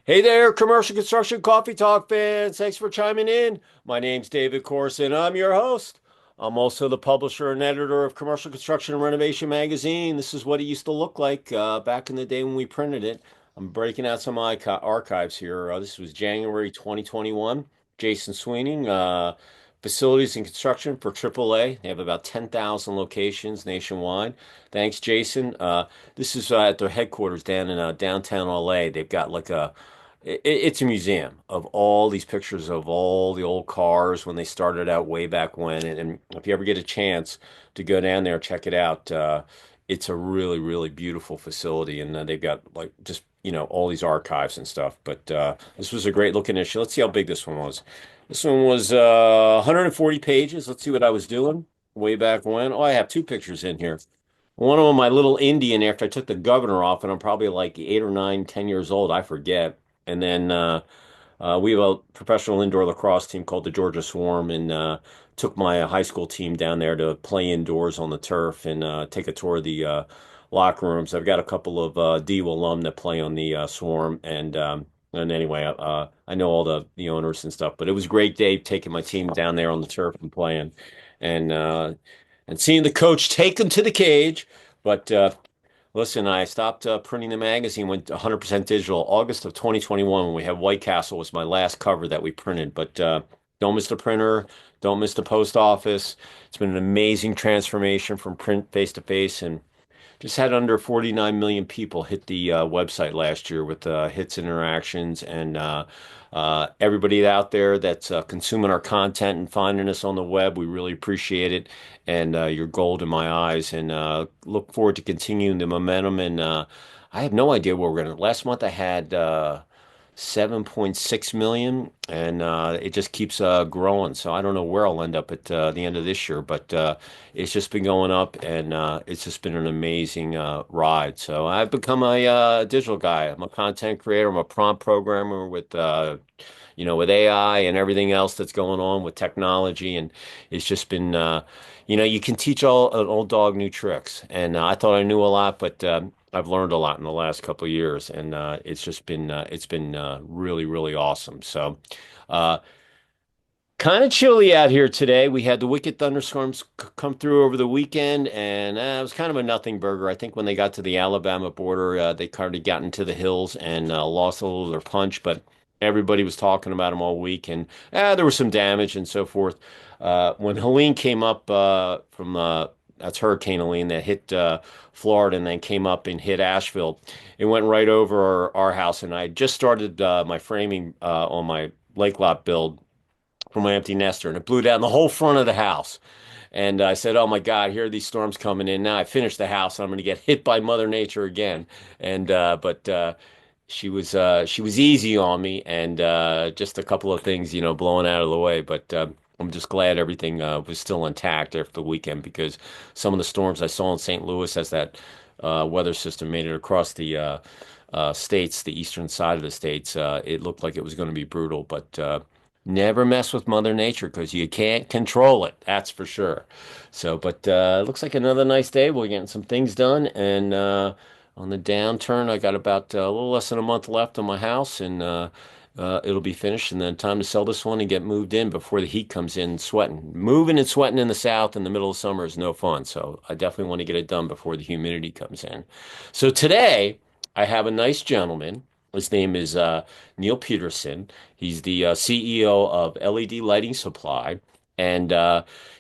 Hey there, commercial construction coffee talk fans. Thanks for chiming in. My name's David Corson. I'm your host. I'm also the publisher and editor of Commercial Construction and Renovation magazine. This is what it used to look like back in the day when we printed it. I'm breaking out some archives here. This was January 2021. Jason Sweeney, facilities and construction for AAA. They have about 10,000 locations nationwide. Thanks, Jason. This is at their headquarters down in downtown LA. They've got like it's a museum of all these pictures of all the old cars when they started out way back when. And if you ever get a chance to go down there, check it out. It's a really, really beautiful facility. And they've got like just, all these archives and stuff. But this was a great looking issue. Let's see how big this one was. This one was 140 pages. Let's see what I was doing way back when. Oh, I have two pictures in here. One of them, my little Indian, after I took the governor off, and I'm probably like 8 or 9, 10 years old. I forget. And then we have a professional indoor lacrosse team called the Georgia Swarm, and took my high school team down there to play indoors on the turf and take a tour of the locker rooms. I've got a couple of DU alum that play on the Swarm, and anyway, I know all the owners and stuff. But it was a great day taking my team down there on the turf and playing, and uh, and seeing the coach take them to the cage. But listen, I stopped printing the magazine, went 100% digital. August of 2021, when we had White Castle, was my last cover that we printed. But don't miss the printer, don't miss the post office. It's been an amazing transformation from print face to face, and just had under 49 million people hit the website last year with hits and interactions, and everybody out there that's consuming our content and finding us on the web. We really appreciate it, and you're gold in my eyes, and look forward to continuing the momentum. And I have no idea where we're going to. Last month I had 7.6 million, and it just keeps growing. So I don't know where I'll end up at the end of this year, but it's just been going up, and it's just been an amazing ride. So I've become a digital guy. I'm a content creator. I'm a prompt programmer with with AI and everything else that's going on with technology, and it's just been you can teach an old dog new tricks, and I thought I knew a lot, but I've learned a lot in the last couple of years, and it's been really, really awesome. So, uh, kind of chilly out here today. We had the wicked thunderstorms come through over the weekend, and it was kind of a nothing burger. I think when they got to the Alabama border, they kind of got into the hills and lost a little of their punch, but everybody was talking about them all week, and there was some damage and so forth. When Helene came up from that's Hurricane Helene that hit Florida and then came up and hit Asheville. It went right over our house, and I just started my framing on my lake lot build for my empty nester, and it blew down the whole front of the house. And I said, "Oh my God, here are these storms coming in. Now I finished the house, and I'm going to get hit by Mother Nature again." And but she was easy on me, and just a couple of things, blowing out of the way. But I'm just glad everything was still intact after the weekend, because some of the storms I saw in St. Louis, as that weather system made it across the states, the eastern side of the states, it looked like it was going to be brutal. But never mess with Mother Nature, because you can't control it. That's for sure. So, but it looks like another nice day. We're getting some things done, and on the downturn, I got about a little less than a month left on my house, and it'll be finished. And then time to sell this one and get moved in before the heat comes in. Sweating, moving and sweating in the south in the middle of summer is no fun. So I definitely want to get it done before the humidity comes in. So today, I have a nice gentleman. His name is Neil Peterson. He's the CEO of LED Lighting Supply. And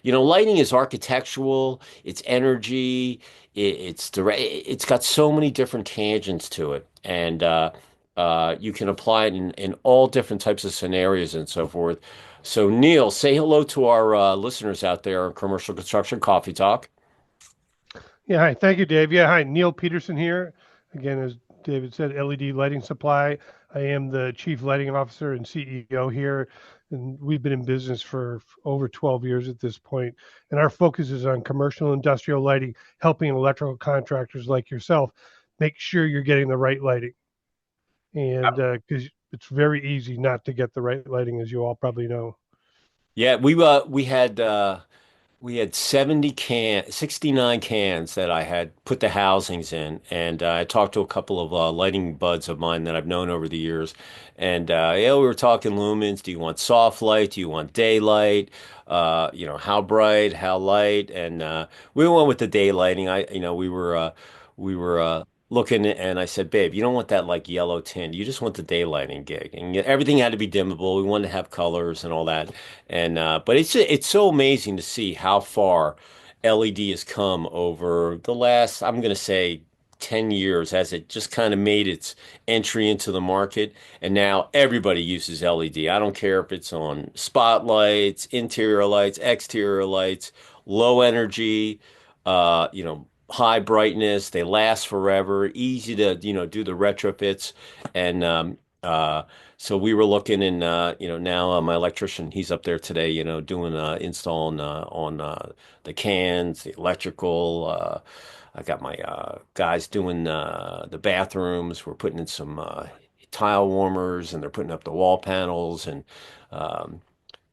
lighting is architectural, it's energy, it's direct, it's got so many different tangents to it, and you can apply it in all different types of scenarios and so forth. So, Neil, say hello to our listeners out there on Commercial Construction Coffee Talk. Yeah, hi. Thank you, Dave. Yeah, hi. Neil Peterson here. Again, as David said, LED Lighting Supply. I am the Chief Lighting Officer and CEO here, and we've been in business for over 12 years at this point. And our focus is on commercial industrial lighting, helping electrical contractors like yourself make sure you're getting the right lighting. And because it's very easy not to get the right lighting, as you all probably know. Yeah, we had We had 69 cans that I had put the housings in. And I talked to a couple of lighting buds of mine that I've known over the years. And yeah, we were talking lumens. Do you want soft light? Do you want daylight? How bright, how light? And we went with the day lighting. We were looking and I said, babe, you don't want that like yellow tint. You just want the daylighting gig. And everything had to be dimmable. We wanted to have colors and all that. And but it's so amazing to see how far LED has come over the last, I'm going to say, 10 years as it just kind of made its entry into the market. And now everybody uses LED. I don't care if it's on spotlights, interior lights, exterior lights, low energy, high brightness. They last forever, easy to, do the retrofits. And so we were looking, and now my electrician, he's up there today, doing installing on the cans, the electrical. I got my guys doing the bathrooms. We're putting in some tile warmers, and they're putting up the wall panels, and um,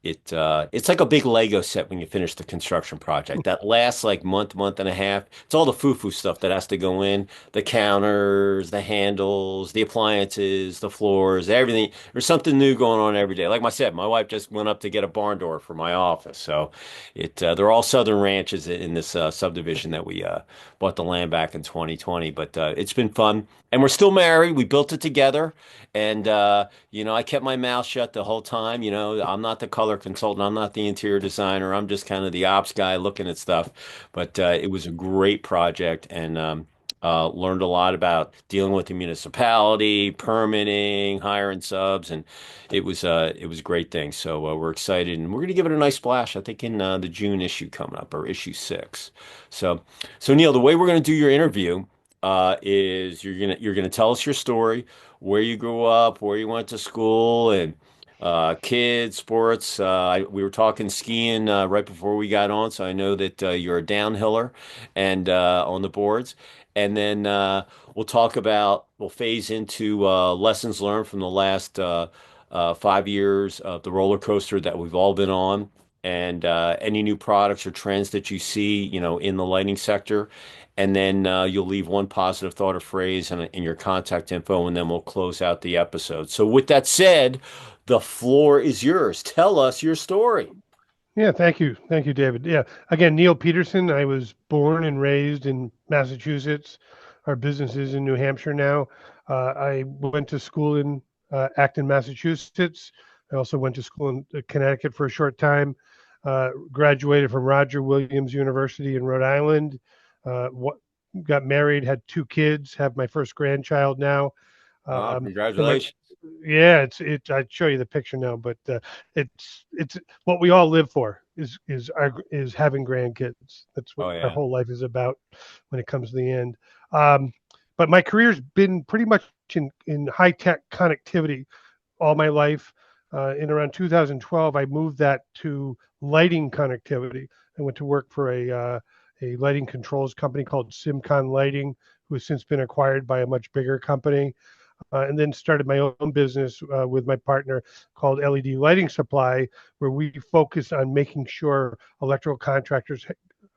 it's like a big Lego set when you finish the construction project. That lasts like month and a half. It's all the foo-foo stuff that has to go in, the counters, the handles, the appliances, the floors, everything. There's something new going on every day. Like I said, my wife just went up to get a barn door for my office. So they're all southern ranches in this subdivision that we bought the land back in 2020. But it's been fun. And we're still married. We built it together. And I kept my mouth shut the whole time. I'm not the color consultant. I'm not the interior designer. I'm just kind of the ops guy looking at stuff. But it was a great project, and learned a lot about dealing with the municipality, permitting, hiring subs, and it was a great thing. So we're excited, and we're going to give it a nice splash. I think in the June issue coming up, or issue 6. So, so Neil, the way we're going to do your interview is you're gonna tell us your story, where you grew up, where you went to school, and kids, sports. We were talking skiing right before we got on, so I know that you're a downhiller and on the boards. And then we'll phase into lessons learned from the last 5 years of the roller coaster that we've all been on, and any new products or trends that you see, in the lighting sector. And then you'll leave one positive thought or phrase in your contact info, and then we'll close out the episode. So, with that said, the floor is yours. Tell us your story. Yeah, thank you. Thank you, David. Yeah, again, Neil Peterson. I was born and raised in Massachusetts. Our business is in New Hampshire now. I went to school in Acton, Massachusetts. I also went to school in Connecticut for a short time. Graduated from Roger Williams University in Rhode Island. What got married, had 2 kids, have my first grandchild now. Oh, And my congratulations. yeah, it's I'd show you the picture now, but it's what we all live for is having grandkids. That's what Oh, our yeah. whole life is about when it comes to the end. Um, but my career's been pretty much in high tech connectivity all my life. In around 2012, I moved that to lighting connectivity. I went to work for a lighting controls company called Simcon Lighting, who has since been acquired by a much bigger company. And then started my own business with my partner called LED Lighting Supply, where we focus on making sure electrical contractors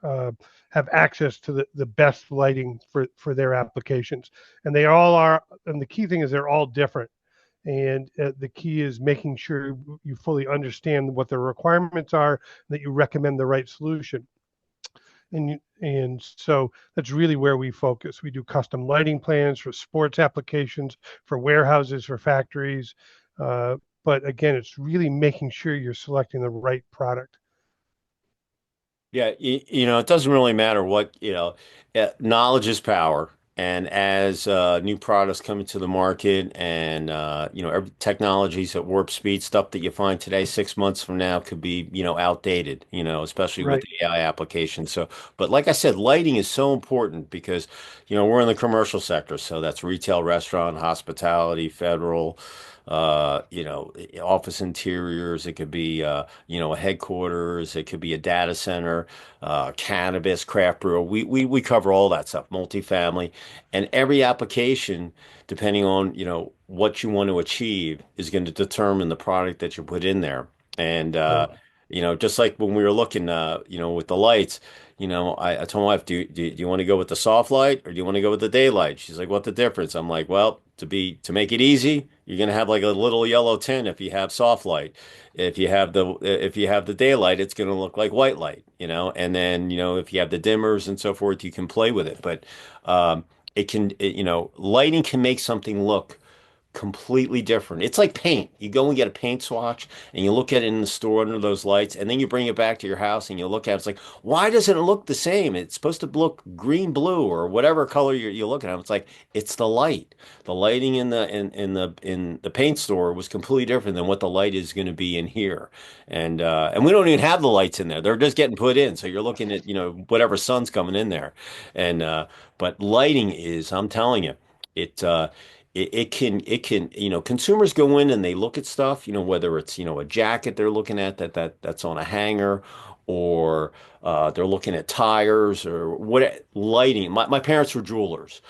uh, have access to the best lighting for their applications. And they all are, and the key thing is they're all different. And the key is making sure you fully understand what the requirements are, that you recommend the right solution. And so that's really where we focus. We do custom lighting plans for sports applications, for warehouses, for factories. Uh, but again, it's really making sure you're selecting the right product. Yeah, it doesn't really matter what, knowledge is power. And as new products come into the market, and every technologies at warp speed, stuff that you find today, 6 months from now could be, outdated, especially with Right. AI applications. So, but like I said, lighting is so important because, we're in the commercial sector. So that's retail, restaurant, hospitality, federal, office interiors. It could be, a headquarters. It could be a data center, cannabis, craft brewer. We cover all that stuff, multifamily, and every application, depending on, what you want to achieve, is going to determine the product that you put in there. And Right. Just like when we were looking, with the lights, I told my wife, do you want to go with the soft light or do you want to go with the daylight? She's like, what the difference? I'm like, well, to make it easy, you're gonna have like a little yellow tint if you have soft light. If you have the daylight, it's gonna look like white light, and then, if you have the dimmers and so forth, you can play with it. But lighting can make something look completely different. It's like paint. You go and get a paint swatch and you look at it in the store under those lights, and then you bring it back to your house and you look at it. It's like, why doesn't it look the same? It's supposed to look green, blue, or whatever color you're looking at. It's like it's the light. The lighting in the paint store was completely different than what the light is going to be in here. And we don't even have the lights in there. They're just getting put in. So you're looking at, whatever sun's coming in there. And but lighting is, I'm telling you, it it can consumers go in and they look at stuff, whether it's, a jacket they're looking at that's on a hanger, or they're looking at tires or what lighting. My parents were jewelers.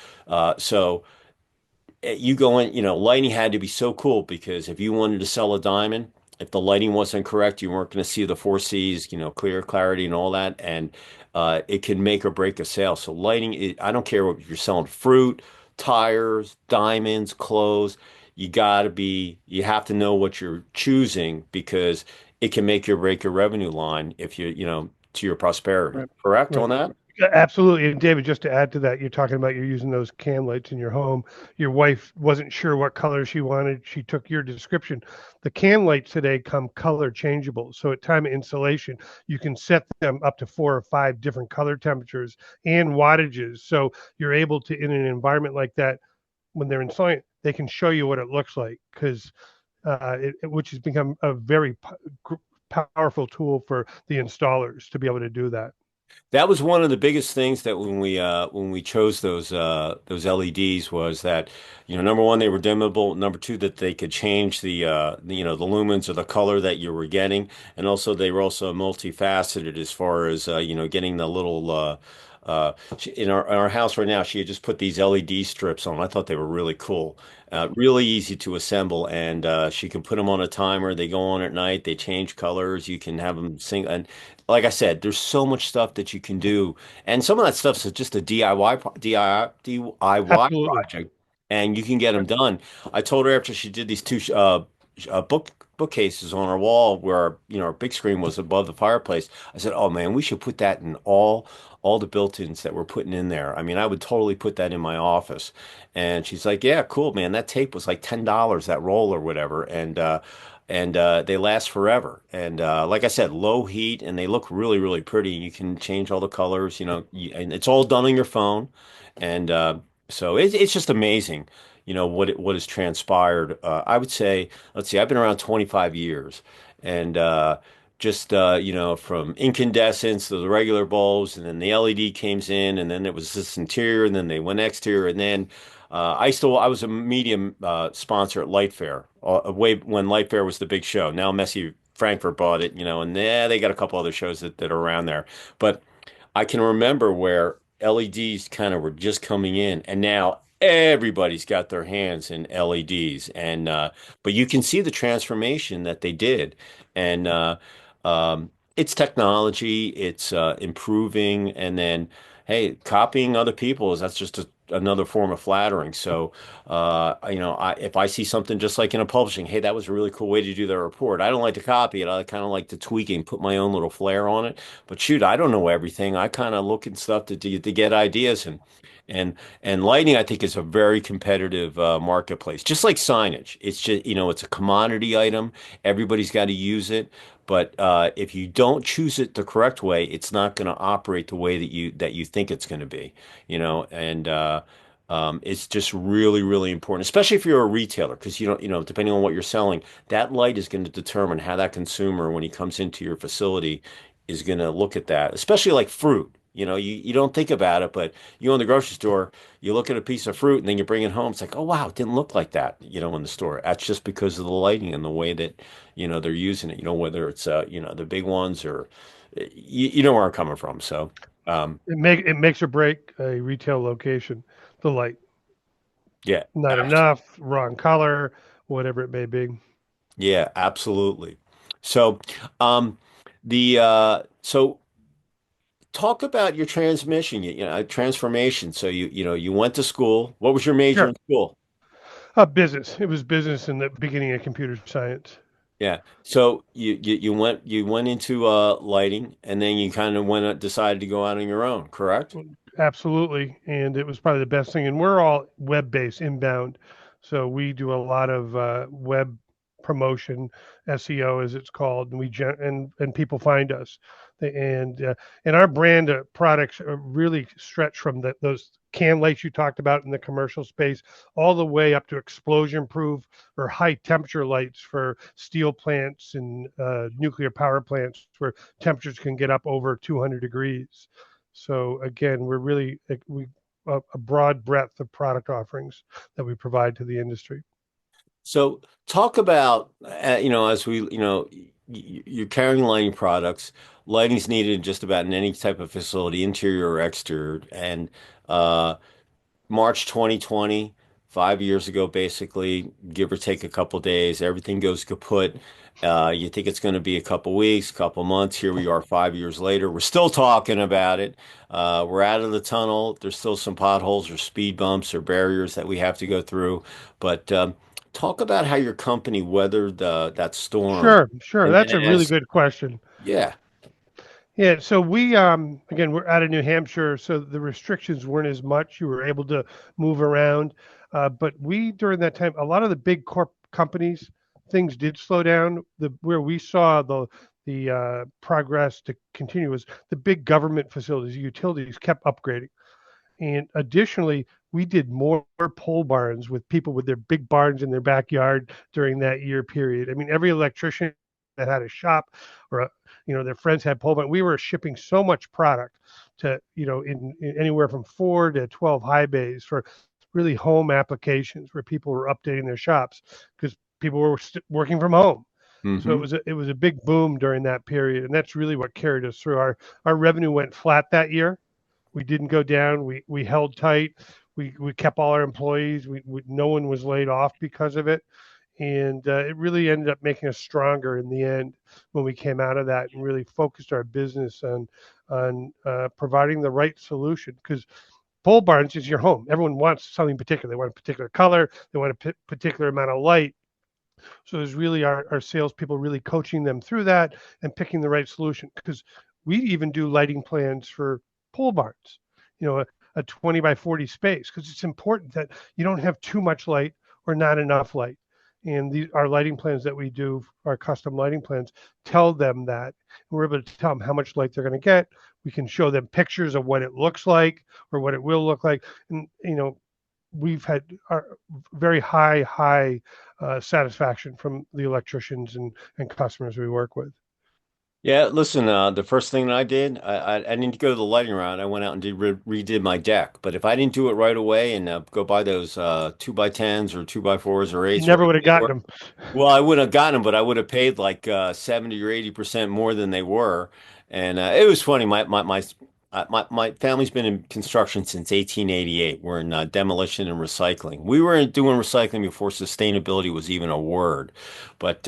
So you go in, lighting had to be so cool because if you wanted to sell a diamond, if the lighting wasn't correct, you weren't going to see the four C's, clear, clarity, and all that. And it can make or break a sale. So lighting, I don't care if you're selling fruit, tires, diamonds, clothes. You have to know what you're choosing because it can make or break your revenue line if to your prosperity. Right. Correct on Right. that? Yeah, absolutely. And David, just to add to that, you're talking about you're using those can lights in your home. Your wife wasn't sure what color she wanted. She took your description. The can lights today come color changeable. So at time of installation, you can set them up to 4 or 5 different color temperatures and wattages. So you're able to, in an environment like that, when they're installing it, they can show you what it looks like because which has become a very powerful tool for the installers to be able to do that. That was one of the biggest things that when we chose those LEDs was that, number one, they were dimmable. Number two, that they could change the lumens or the color that you were getting, and also they were also multifaceted as far as getting the little in our house right now. She had just put these LED strips on. I thought they were really cool. Really easy to assemble, and she can put them on a timer. They go on at night. They change colors. You can have them sing, and like I said, there's so much stuff that you can do, and some of that stuff is just a DIY Absolutely. project, and you can get them done. I told her after she did these two bookcases on our wall where our big screen was above the fireplace. I said, "Oh man, we should put that in all the built-ins that we're putting in there. I mean, I would totally put that in my office." And she's like, "Yeah, cool, man. That tape was like $10, that roll or whatever." And they last forever. And like I said, low heat, and they look really, really pretty. You can change all the colors, and it's all done on your phone. And so it's just amazing, what has transpired. I would say, let's see, I've been around 25 years, and just from incandescents to the regular bulbs, and then the LED came in, and then it was this interior, and then they went exterior, and then I was a medium sponsor at Light Fair, way when Light Fair was the big show. Now Messi Frankfurt bought it, and they got a couple other shows that are around there. But I can remember where LEDs kind of were just coming in, and now everybody's got their hands in LEDs. And but you can see the transformation that they did, and it's technology, it's improving, and then hey, copying other people's, that's just another form of flattering. So, if I see something just like in a publishing, hey, that was a really cool way to do their report. I don't like to copy it. I kind of like to tweak it and put my own little flair on it. But shoot, I don't know everything. I kind of look at stuff to get ideas, and lighting, I think, is a very competitive marketplace. Just like signage, it's just it's a commodity item. Everybody's got to use it. But if you don't choose it the correct way, it's not going to operate the way that you think it's going to be, and it's just really, really important, especially if you're a retailer, because depending on what you're selling, that light is going to determine how that consumer, when he comes into your facility, is going to look at that, especially like fruit. You don't think about it, but you go in the grocery store, you look at a piece of fruit, and then you bring it home. It's like, oh wow, it didn't look like that, in the store. That's just because of the lighting and the way that they're using it. Whether it's the big ones or you know where I'm coming from. So It makes or break a retail location. The light, yeah, not enough, wrong color, whatever it may be. yeah, absolutely. So, um, So talk about your transmission, transformation. So you went to school. What was your major Sure. in school? Business. It was business in the beginning of computer science. Yeah. So you went into lighting, and then you kind of decided to go out on your own, correct? Absolutely. And it was probably the best thing. And we're all web-based inbound. So we do a lot of web promotion, SEO as it's called, and and people find us. And our brand products are really stretch from those can lights you talked about in the commercial space all the way up to explosion proof or high temperature lights for steel plants and nuclear power plants where temperatures can get up over 200 degrees. So again, we're really we a broad breadth of product offerings that we provide to the industry. So talk about, as you're carrying lighting products. Lighting's needed in just about in any type of facility, interior or exterior. And uh, March 2020, 5 years ago, basically, give or take a couple days, everything goes kaput. You think it's going to be a couple weeks, couple months. Here we are 5 years later. We're still talking about it. We're out of the tunnel. There's still some potholes or speed bumps or barriers that we have to go through. But talk about how your company weathered that storm. Sure, sure. And That's a really as, good question. yeah. Yeah, so we again we're out of New Hampshire, so the restrictions weren't as much. You were able to move around, but we during that time, a lot of the big corp companies, things did slow down. The where we saw the progress to continue was the big government facilities, utilities kept upgrading. And additionally, we did more pole barns with people with their big barns in their backyard during that year period. I mean, every electrician that had a shop or their friends had pole barn. We were shipping so much product to in anywhere from 4 to 12 high bays for really home applications where people were updating their shops because people were working from home. So Hmm. it was a big boom during that period, and that's really what carried us through. Our revenue went flat that year. We didn't go down. We held tight. We kept all our employees. No one was laid off because of it, and it really ended up making us stronger in the end when we came out of that and really focused our business on providing the right solution because pole barns is your home. Everyone wants something particular. They want a particular color. They want a particular amount of light. So there's really our salespeople really coaching them through that and picking the right solution because we even do lighting plans for pole barns, a 20 by 40 space because it's important that you don't have too much light or not enough light. And our lighting plans that we do, our custom lighting plans, tell them that. We're able to tell them how much light they're going to get. We can show them pictures of what it looks like or what it will look like. And, we've had our very high satisfaction from the electricians and customers we work with. Yeah, listen, the first thing that I did, I didn't go to the lighting round. I went out and redid my deck. But if I didn't do it right away and go buy those 2x10s or 2x4s or You eights, never whatever would have they gotten were, them. well, I wouldn't have gotten them, but I would have paid like 70 or 80% more than they were. And it was funny. My family's been in construction since 1888. We're in demolition and recycling. We were doing recycling before sustainability was even a word. But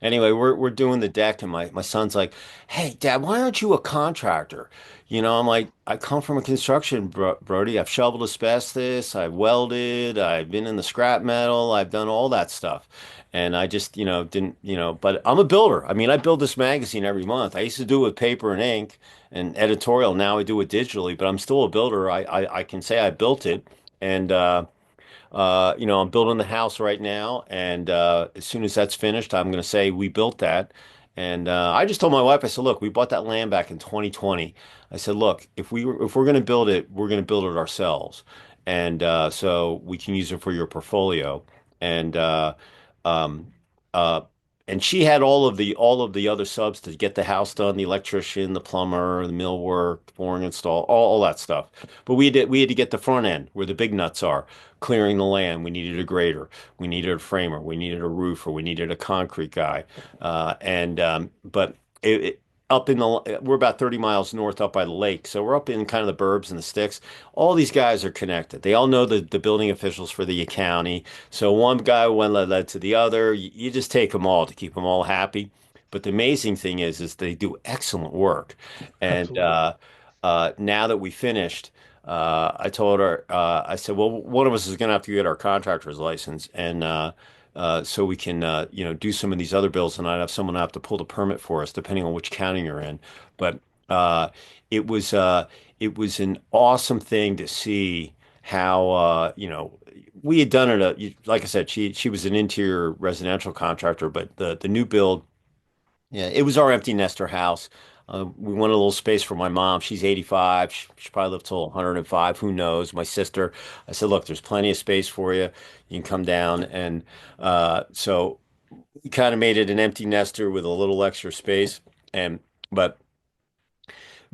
anyway, we're doing the deck, and my son's like, "Hey, Dad, why aren't you a contractor?" I'm like, "I come from a construction, Brody. I've shoveled asbestos, I've welded, I've been in the scrap metal, I've done all that stuff." And I just, didn't, but I'm a builder. I mean, I build this magazine every month. I used to do it with paper and ink and editorial. Now I do it digitally, but I'm still a builder. I can say I built it. And, I'm building the house right now. And as soon as that's finished, I'm going to say we built that. And I just told my wife, I said, look, we bought that land back in 2020. I said, look, if we're going to build it, we're going to build it ourselves. And so we can use it for your portfolio. And um, uh, and she had all of the other subs to get the house done, the electrician, the plumber, the millwork, flooring install, all that stuff. But we had to get the front end where the big nuts are, clearing the land. We needed a grader, we needed a framer, we needed a roofer, we needed a concrete guy. And but up in we're about 30 miles north up by the lake. So we're up in kind of the burbs and the sticks. All these guys are connected. They all know the building officials for the county. So one guy one led to the other. You just take them all to keep them all happy. But the amazing thing is they do excellent work. And Absolutely. now that we finished, I told her, I said, well, one of us is going to have to get our contractor's license, and so we can, do some of these other bills, and I'd have someone have to pull the permit for us, depending on which county you're in. But uh, it was uh, it was an awesome thing to see how we had done it. Like I said, she was an interior residential contractor, but the new build, yeah, it was our empty nester house. We wanted a little space for my mom. She's 85. She probably lived till 105. Who knows? My sister. I said, look, there's plenty of space for you. You can come down. And so we kind of made it an empty nester with a little extra space. And but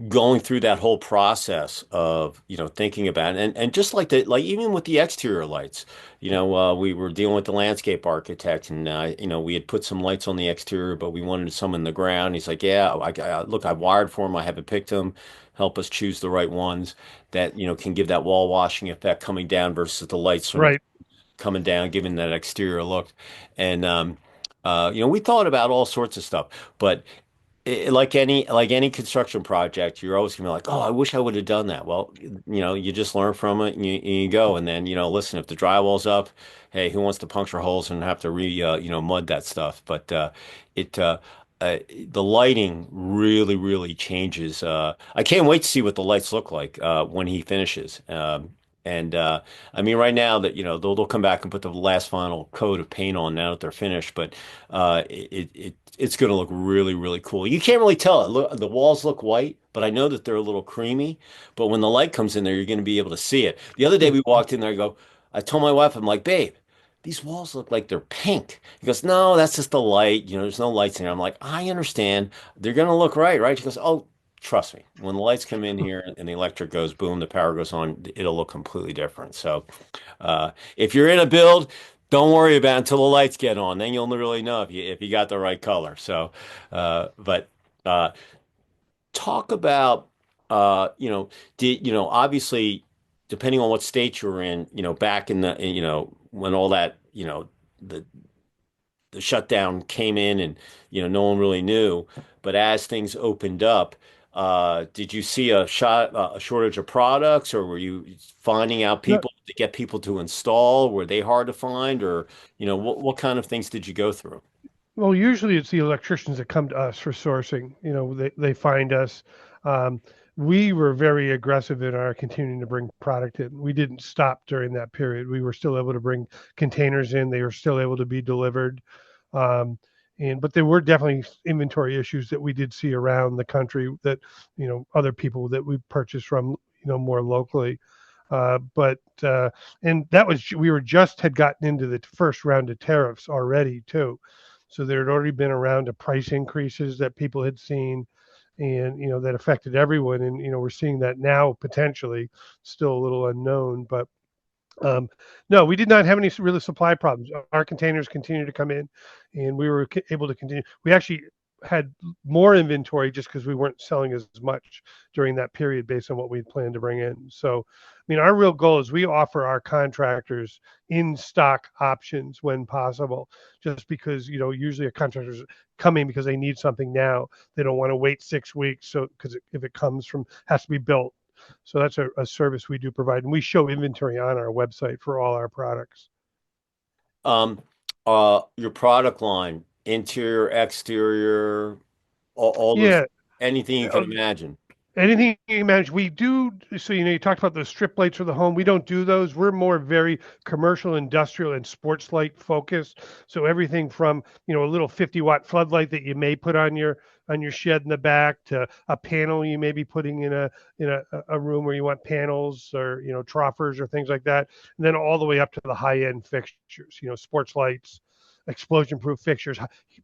going through that whole process of thinking about it, and just like even with the exterior lights, we were dealing with the landscape architect, and we had put some lights on the exterior, but we wanted some in the ground. He's like, yeah, look, I wired for him, I haven't picked them, help us choose the right ones that can give that wall washing effect coming down versus the lights sort of Right. coming down, giving that exterior look. And we thought about all sorts of stuff, but like any construction project, you're always gonna be like, oh, I wish I would have done that. Well, you just learn from it, and you go, and then listen, if the drywall's up, hey, who wants to puncture holes and have to mud that stuff? But it the lighting really changes. I can't wait to see what the lights look like when he finishes. And I mean, right now that they'll come back and put the last final coat of paint on now that they're finished, but it's going to look really cool. You can't really tell it. Look, the walls look white, but I know that they're a little creamy. But when the light comes in there, you're going to be able to see it. The other day we walked in there, I told my wife, I'm like, babe, these walls look like they're pink. He goes, no, that's just the light. There's no lights in here. I'm like, I understand. They're going to look right? She goes, oh, trust me. When the lights come in here and the electric goes boom, the power goes on, it'll look completely different. So if you're in a build, don't worry about it until the lights get on. Then you'll really know if you got the right color. So, but uh, talk about did obviously depending on what state you're in, back in the when all that the shutdown came in and no one really knew, but as things opened up, did you see a shortage of products, or were you finding out No, people to get people to install? Were they hard to find, or what kind of things did you go through? well, usually it's the electricians that come to us for sourcing. They find us. Um, we were very aggressive in our continuing to bring product in. We didn't stop during that period. We were still able to bring containers in. They were still able to be delivered. Um, but there were definitely inventory issues that we did see around the country that, other people that we purchased from, more locally. But and that was we were just had gotten into the first round of tariffs already too, so there had already been a round of price increases that people had seen, and that affected everyone. And we're seeing that now potentially, still a little unknown, but um, no, we did not have any really supply problems. Our containers continued to come in, and we were able to continue. We actually had more inventory just because we weren't selling as much during that period based on what we had planned to bring in. So, I mean, our real goal is we offer our contractors in stock options when possible, just because, usually a contractor's coming because they need something now. They don't want to wait 6 weeks. So, because if it comes from, has to be built. So that's a service we do provide, and we show inventory on our website for all our products. Um, your product line, interior, exterior, all those, Yeah, anything you can imagine. anything you manage, we do. So, you talked about the strip lights for the home. We don't do those. We're more very commercial, industrial, and sports light focused. So everything from, a little 50-watt floodlight that you may put on your shed in the back, to a panel you may be putting in a room where you want panels, or troffers or things like that, and then all the way up to the high end fixtures. Sports lights, explosion proof fixtures,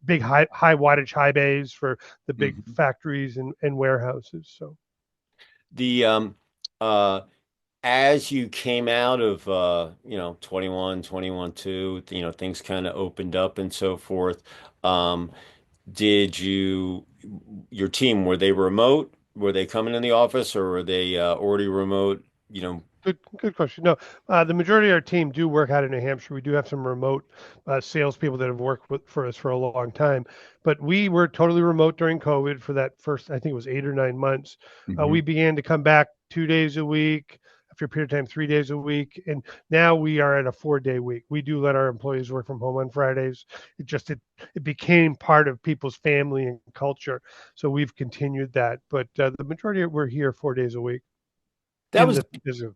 big high wattage high bays for the big Mhm. factories and warehouses. So The uh as you came out of 21 2, things kind of opened up and so forth. Um did your team, were they remote? Were they coming in the office, or were they already remote? Good question. No, the majority of our team do work out in New Hampshire. We do have some remote salespeople that have worked for us for a long time, but we were totally remote during COVID for that first, I think it was 8 or 9 months. Hmm. We began to come back 2 days a week, after a period of time, 3 days a week, and now we are at a 4 day week. We do let our employees work from home on Fridays. It became part of people's family and culture, so we've continued that. But the majority of we're here 4 days a week That in was the business.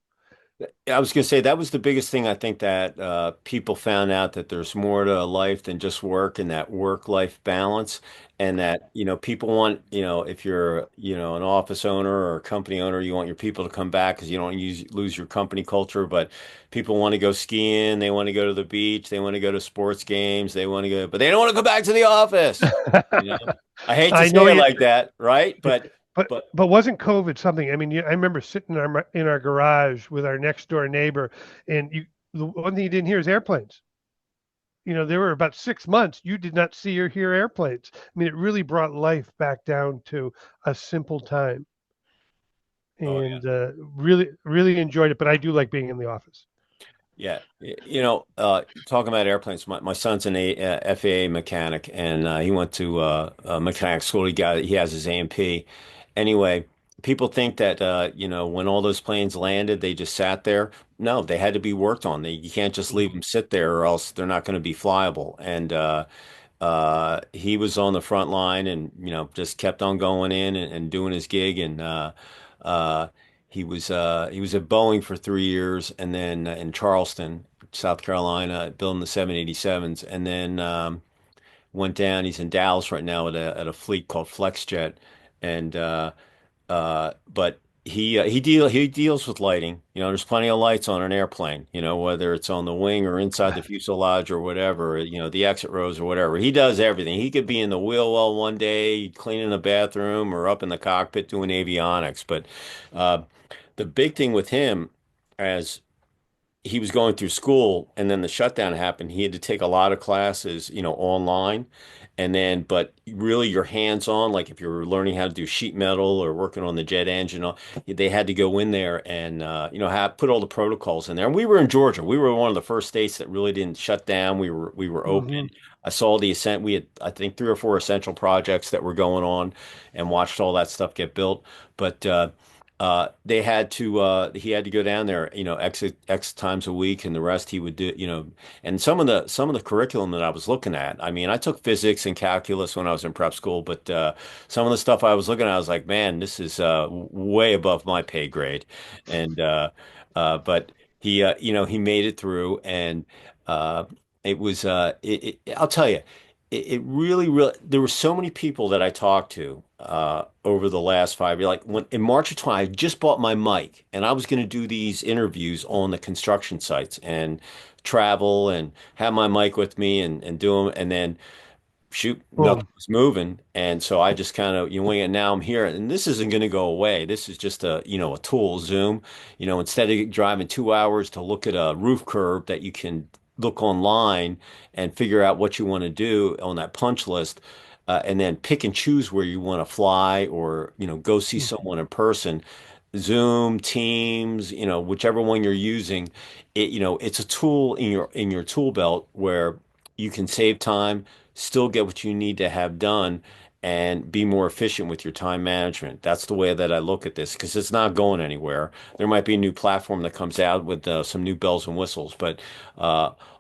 I was going to say that was the biggest thing I think that people found out that there's more to life than just work and that work-life balance and that, people want, if you're, an office owner or a company owner, you want your people to come back because you don't lose your company culture, but people want to go skiing, they want to go to the beach, they want to go to sports games, they want to go, but they don't want to go back to the office. You know, I hate to I know say it you, like that, right? But but wasn't COVID something? I mean, I remember sitting in our garage with our next door neighbor, and the one thing you didn't hear is airplanes. There were about 6 months you did not see or hear airplanes. I mean, it really brought life back down to a simple time, oh, and really, really enjoyed it. But I do like being in the office. yeah, talking about airplanes, my son's an FAA mechanic, and he went to mechanic school. He has his A&P. Anyway, people think that when all those planes landed, they just sat there. No, they had to be worked on. You can't just leave Mhm. them sit there, or else they're not going to be flyable. And he was on the front line, and just kept on going in and doing his gig, and uh, he was at Boeing for 3 years, and then in Charleston, South Carolina, building the 787s, and then went down. He's in Dallas right now at a fleet called FlexJet, and but he deals with lighting. There's plenty of lights on an airplane. Whether it's on the wing or inside the fuselage or whatever. The exit rows or whatever. He does everything. He could be in the wheel well one day, cleaning the bathroom, or up in the cockpit doing avionics. But uh, the big thing with him, as he was going through school and then the shutdown happened. He had to take a lot of classes, online. And then, but really you're hands-on, like if you're learning how to do sheet metal or working on the jet engine, they had to go in there and, have put all the protocols in there. And we were in Georgia. We were one of the first states that really didn't shut down. We were open. Mhm. I saw the ascent. We had, I think, 3 or 4 essential projects that were going on and watched all that stuff get built. But, he had to go down there, X times a week, and the rest he would do, and some of the curriculum that I was looking at. I mean, I took physics and calculus when I was in prep school, but some of the stuff I was looking at, I was like, man, this is way above my pay grade. And but he made it through, and uh, I'll tell you, it really, really, there were so many people that I talked to over the last 5 years. Like when in March of 20, I just bought my mic and I was going to do these interviews on the construction sites and travel and have my mic with me and do them. And then shoot, nothing Boom. was moving. And so I just kind of, wing it. Now I'm here and this isn't going to go away. This is just a tool, Zoom. Instead of driving 2 hours to look at a roof curve that you can look online and figure out what you want to do on that punch list, and then pick and choose where you want to fly or, go see someone in person. Zoom, Teams, whichever one you're using, it's a tool in your tool belt where you can save time, still get what you need to have done, and be more efficient with your time management. That's the way that I look at this because it's not going anywhere. There might be a new platform that comes out with some new bells and whistles, but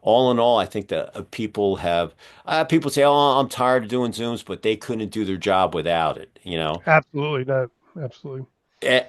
all in all, I think that people say, "Oh, I'm tired of doing Zooms," but they couldn't do their job without it. Absolutely not. Absolutely.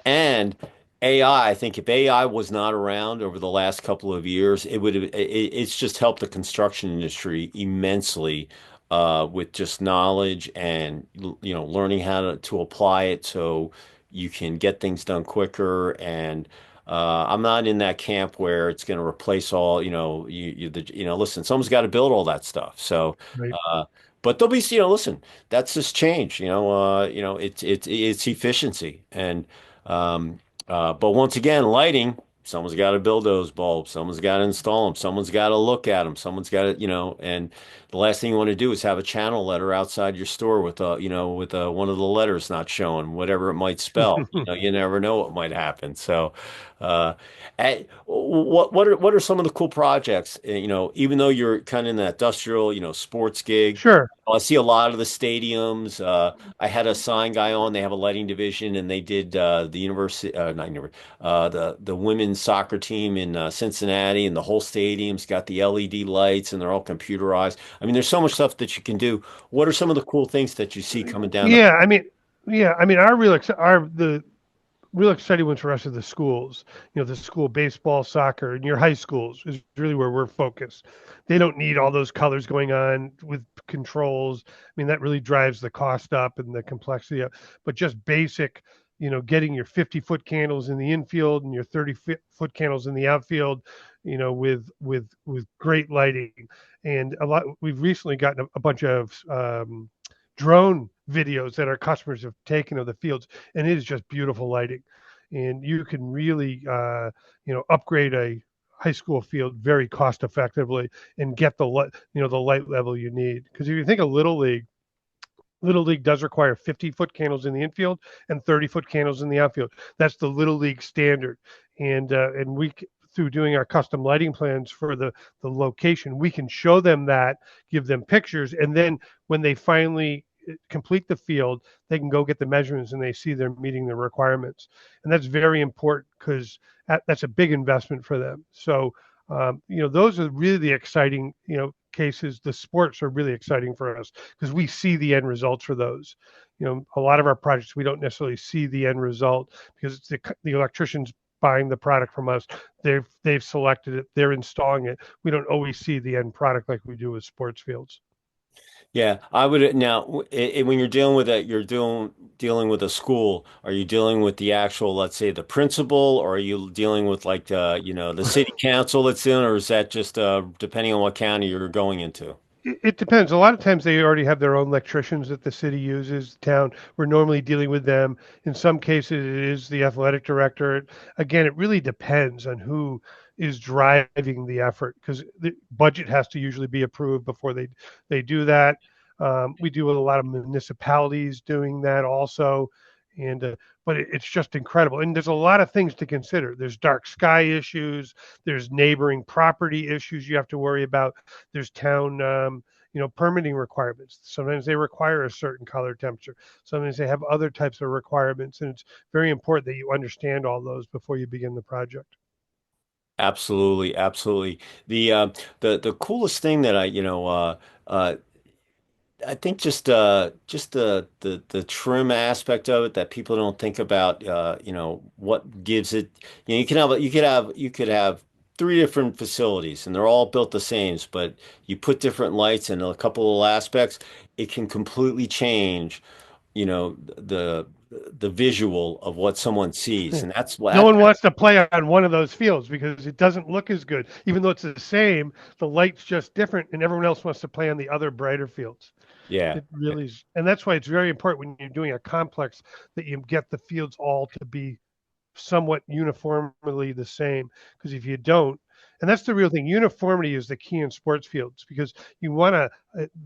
And AI, I think if AI was not around over the last couple of years, it's just helped the construction industry immensely with just knowledge and learning how to apply it so you can get things done quicker. And I'm not in that camp where it's going to replace all, listen, someone's got to build all that stuff. So, Right. uh, but there'll be, listen, that's just change, it's efficiency. And but once again, lighting. someone's got to build those bulbs. Someone's got to install them. Someone's got to look at them. Someone's got to, and the last thing you want to do is have a channel letter outside your store with one of the letters not showing, whatever it might spell. You never know what might happen. So, uh, what are some of the cool projects? Even though you're kind of in that industrial, sports gig, Sure. I see a lot of the stadiums. I had a sign guy on. They have a lighting division, and they did the university, not university, the women's soccer team in Cincinnati, and the whole stadium's got the LED lights, and they're all computerized. I mean, there's so much stuff that you can do. What are some of the cool things that you see coming down the? Yeah, I mean, the real exciting ones for us are the schools. The school baseball, soccer, and your high schools is really where we're focused. They don't need all those colors going on with controls. I mean, that really drives the cost up and the complexity up. But just basic, getting your 50-foot candles in the infield and your 30-foot candles in the outfield, with great lighting. And we've recently gotten a bunch of drone videos that our customers have taken of the fields, and it is just beautiful lighting. And you can really, upgrade a high school field very cost effectively and get the light level you need. Because if you think of Little League does require 50-foot candles in the infield and 30-foot candles in the outfield. That's the Little League standard. And we, through doing our custom lighting plans for the location, we can show them that, give them pictures, and then when they finally complete the field, they can go get the measurements and they see they're meeting the requirements. And that's very important because that's a big investment for them. So, those are really the exciting, cases. The sports are really exciting for us because we see the end results for those. A lot of our projects, we don't necessarily see the end result because it's the electricians buying the product from us. They've selected it. They're installing it. We don't always see the end product like we do with sports fields. Yeah, I would now when you're dealing with that, you're dealing with a school. Are you dealing with the actual, let's say, the principal, or are you dealing with like the city council that's in, or is that just depending on what county you're going into? It depends. A lot of times they already have their own electricians that the city uses. Town, we're normally dealing with them. In some cases, it is the athletic director. Again, it really depends on who is driving the effort because the budget has to usually be approved before they do that. We do with a lot of municipalities doing that also, and but it's just incredible. And there's a lot of things to consider. There's dark sky issues. There's neighboring property issues you have to worry about. There's town, permitting requirements. Sometimes they require a certain color temperature. Sometimes they have other types of requirements, and it's very important that you understand all those before you begin the project. Absolutely, absolutely. The coolest thing that I think just the trim aspect of it that people don't think about, what gives it, you could have three different facilities and they're all built the same, but you put different lights in a couple of aspects, it can completely change, the visual of what someone sees. Yeah. And that's No what one wants to play on one of those fields because it doesn't look as good. Even though it's the same, the light's just different, and everyone else wants to play on the other brighter fields. yeah. It really is. And that's why it's very important when you're doing a complex that you get the fields all to be somewhat uniformly the same. Because if you don't, and that's the real thing, uniformity is the key in sports fields because you want to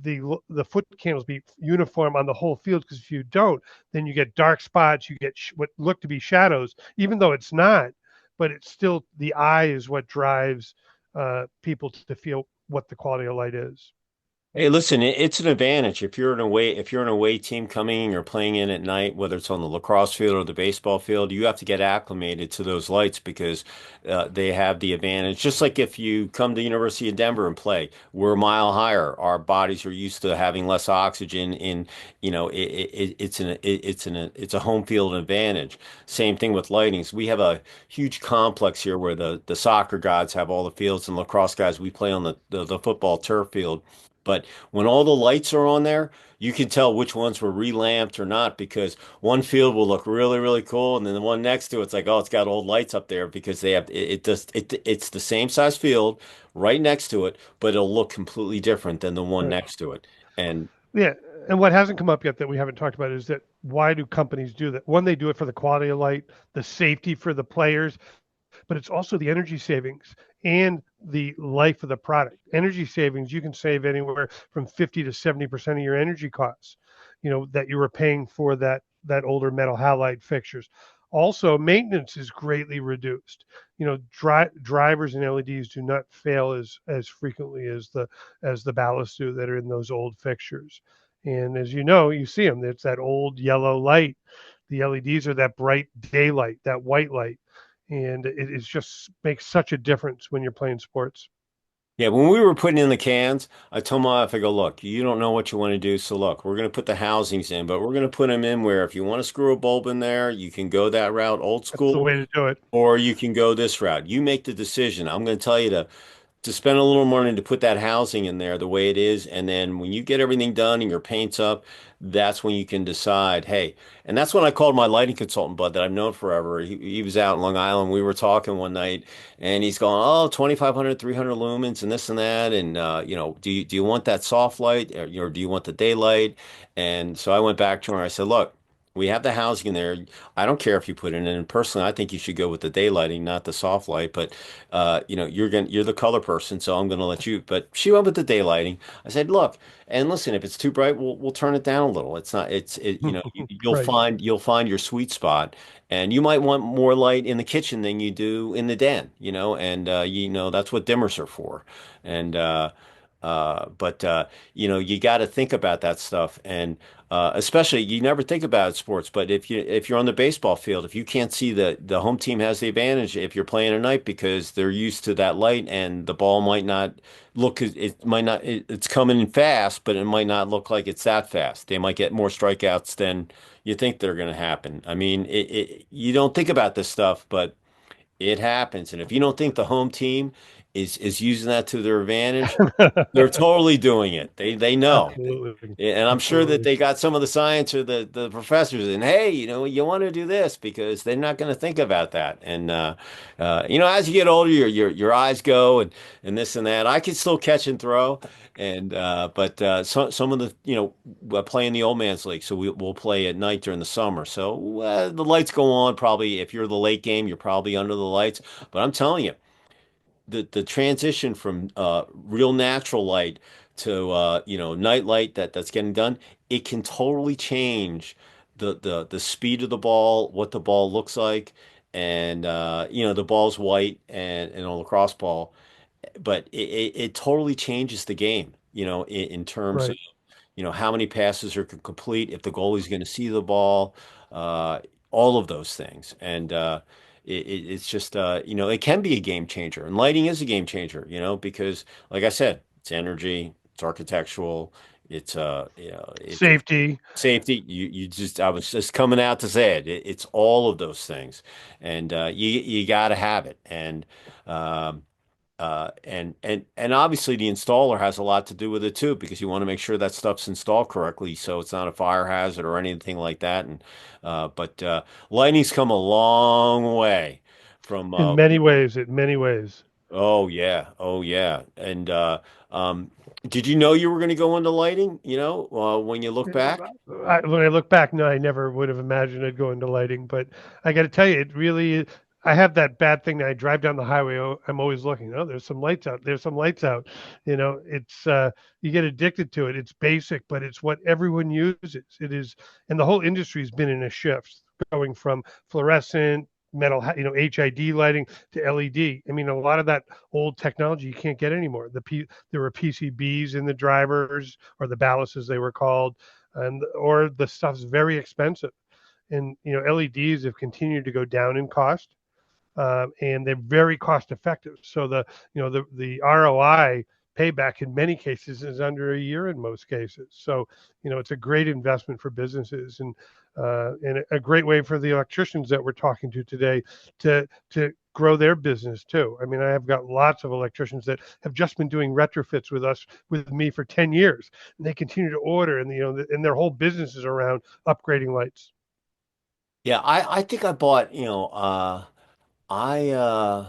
the foot candles be uniform on the whole field. Because if you don't, then you get dark spots, you get what look to be shadows, even though it's not. But it's still the eye is what drives people to feel what the quality of light is. Hey, listen, it's an advantage if you're an away team coming and you're playing in at night, whether it's on the lacrosse field or the baseball field, you have to get acclimated to those lights because they have the advantage. Just like if you come to University of Denver and play, we're a mile higher. Our bodies are used to having less oxygen it's a home field advantage. Same thing with lightings. We have a huge complex here where the soccer gods have all the fields and lacrosse guys, we play on the football turf field. But when all the lights are on there, you can tell which ones were relamped or not because one field will look really, really cool, and then the one next to it's like, oh, it's got old lights up there because they have it's the same size field right next to it, but it'll look completely different than the one Right. next to it. And Yeah. And what hasn't come up yet that we haven't talked about is that why do companies do that? One, they do it for the quality of light, the safety for the players, but it's also the energy savings and the life of the product. Energy savings, you can save anywhere from 50 to 70% of your energy costs, that you were paying for that older metal halide fixtures. Also, maintenance is greatly reduced. Drivers and LEDs do not fail as frequently as the ballasts do that are in those old fixtures. And as you know, you see them. It's that old yellow light. The LEDs are that bright daylight, that white light, and it just makes such a difference when you're playing sports. Yeah, when we were putting in the cans, I told my wife, I go, look, you don't know what you want to do. So look, we're going to put the housings in, but we're going to put them in where if you want to screw a bulb in there, you can go that route, old That's the school, way to do it. or you can go this route. You make the decision. I'm going to tell you to spend a little money to put that housing in there the way it is. And then when you get everything done and your paint's up, that's when you can decide, hey, and that's when I called my lighting consultant bud that I've known forever. He was out in Long Island. We were talking one night and he's going, oh, 2,500, 300 lumens and this and that. And, do you want that soft light or do you want the daylight? And so I went back to her and I said, look, we have the housing in there. I don't care if you put it in. Personally, I think you should go with the daylighting, not the soft light. But you're the color person, so I'm gonna let you. But she went with the daylighting. I said, look, and listen, if it's too bright, we'll turn it down a little. It's not, Right. you'll find your sweet spot, and you might want more light in the kitchen than you do in the den, and that's what dimmers are for. And but you got to think about that stuff, and especially you never think about sports. But if you're on the baseball field, if you can't see the home team has the advantage if you're playing at night because they're used to that light, and the ball might not look it might not it's coming in fast, but it might not look like it's that fast. They might get more strikeouts than you think they're going to happen. I mean, you don't think about this stuff, but it happens. And if you don't think the home team is using that to their advantage, they're totally doing it. They know. Absolutely. And I'm sure that Absolutely. they got some of the science or the professors and hey, you want to do this because they're not going to think about that. And as you get older, your eyes go and this and that. I can still catch and throw, and but some of the play in the old man's league, so we'll play at night during the summer. So the lights go on. Probably if you're the late game, you're probably under the lights. But I'm telling you the transition from real natural light to night light that's getting done, it can totally change the speed of the ball, what the ball looks like, and the ball's white and a lacrosse ball, but it totally changes the game, in terms of Right. how many passes are complete, if the goalie's going to see the ball, uh, all of those things. And it's just, it can be a game changer. And lighting is a game changer, because, like I said, it's energy, it's architectural, it's Safety. safety. I was just coming out to say it. It's all of those things, and you got to have it. Um, and obviously the installer has a lot to do with it too, because you want to make sure that stuff's installed correctly, so it's not a fire hazard or anything like that. And but lighting's come a long way from In many ways. In many ways. oh yeah, oh yeah. And um, did you know you were going to go into lighting? When you look back. When I look back, no, I never would have imagined I'd go into lighting. But I got to tell you, it really. I have that bad thing that I drive down the highway. Oh, I'm always looking. Oh, there's some lights out. There's some lights out. It's you get addicted to it. It's basic, but it's what everyone uses. It is, and the whole industry's been in a shift, going from fluorescent metal, HID lighting to LED. I mean, a lot of that old technology you can't get anymore. There were PCBs in the drivers or the ballasts as they were called, and or the stuff's very expensive. And LEDs have continued to go down in cost, and they're very cost effective. So the ROI payback in many cases is under a year in most cases. So it's a great investment for businesses, and a great way for the electricians that we're talking to today to grow their business too. I mean, I have got lots of electricians that have just been doing retrofits with me for 10 years, and they continue to order, and and their whole business is around upgrading lights. Yeah, I think I bought, I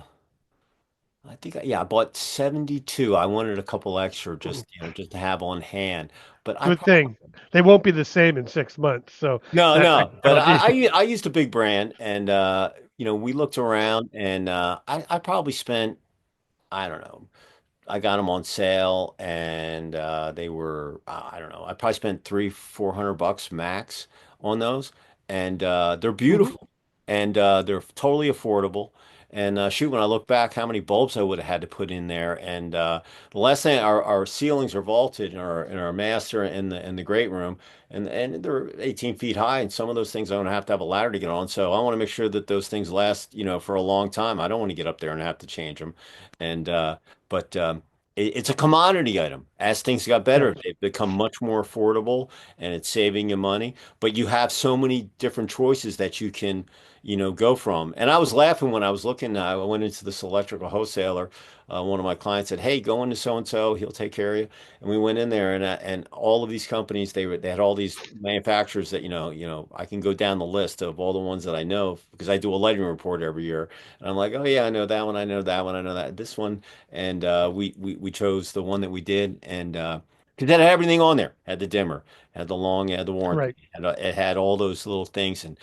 I think, yeah, I bought 72. I wanted a couple extra Mm. just, just to have on hand. But I Good probably, thing they won't be the same in 6 months. So no, that no, but technology. I used a big brand and, we looked around and, I probably spent, I don't know, I got them on sale and they were I don't know, I probably spent 300-400 bucks max on those, and they're Mhm. beautiful and they're totally affordable. And shoot, when I look back, how many bulbs I would have had to put in there. And the last thing, our ceilings are vaulted in our master in the great room, and they're 18 feet high. And some of those things I'm gonna have to have a ladder to get on. So I want to make sure that those things last, for a long time. I don't want to get up there and have to change them. And but it's a commodity item. As things got better, Yes. they've become much more affordable, and it's saving you money. But you have so many different choices that you can, go from. And I was laughing when I was looking. I went into this electrical wholesaler. One of my clients said, "Hey, go into so and so. He'll take care of you." And we went in there, and all of these companies, they had all these manufacturers that I can go down the list of all the ones that I know because I do a lighting report every year. And I'm like, "Oh yeah, I know that one. I know that one. I know that this one." And we chose the one that we did, and because it had everything on there. Had the dimmer, had the long, had the warranty, Right. it had all those little things. And